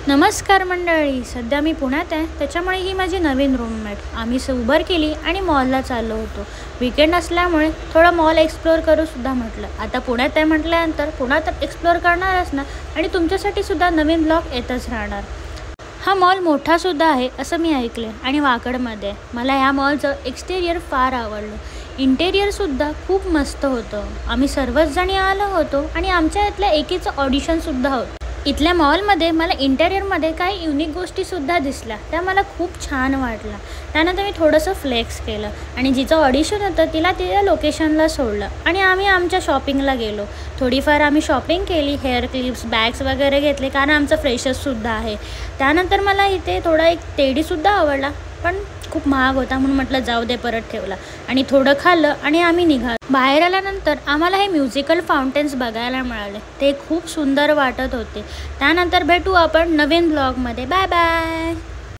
नमस्कार मंडळी, सध्या मी पुण्यात आहे, त्याच्यामुळे ही माझी नवीन रूममेट. आम्ही उबर केली आणि मॉलला चाललो होतो. वीकेंड असल्यामुळे थोडं मॉल एक्सप्लोअर करूसुद्धा म्हटलं. आता पुण्यात आहे म्हटल्यानंतर पुण्यात तर एक्सप्लोअर करणारच ना, आणि तुमच्यासाठी सुद्धा नवीन ब्लॉग येतच राहणार. हा मॉल मोठासुद्धा आहे असं मी ऐकले आणि वाकडमध्ये. मला ह्या मॉलचं एक्सटेरियर फार आवडलं. इंटेरियरसुद्धा खूप मस्त होतं. आम्ही सर्वच जणी आलो होतो आणि आमच्या इथल्या एकीचं ऑडिशनसुद्धा होतं. इथल्या मॉलमध्ये मला इंटेरियरमध्ये काही युनिक गोष्टीसुद्धा दिसल्या, त्या मला खूप छान वाटलं. त्यानंतर मी थोडंसं फ्लेक्स केलं आणि जिचं ऑडिशन होतं तिला तिच्या लोकेशनला सोडलं आणि आम्ही आमच्या शॉपिंगला गेलो. थोडीफार आम्ही शॉपिंग केली, हेअर क्लिप्स, बॅग्स वगैरे घेतले, कारण आमचं फ्रेशर्ससुद्धा आहे. त्यानंतर मला इथे थोडा एक टेडीसुद्धा आवडला, पण खूप महाग होता म्हणून म्हटलं जाऊ दे, परत ठेवला आणि थोडं खाल्लं आणि आम्ही निघालो. बाहेर आल्यानंतर आम्हाला हे म्युझिकल फाउंटेन्स बघायला मिळाले, ते खूप सुंदर वाटत होते. त्यानंतर भेटू आपण नवीन ब्लॉगमध्ये. Bye bye.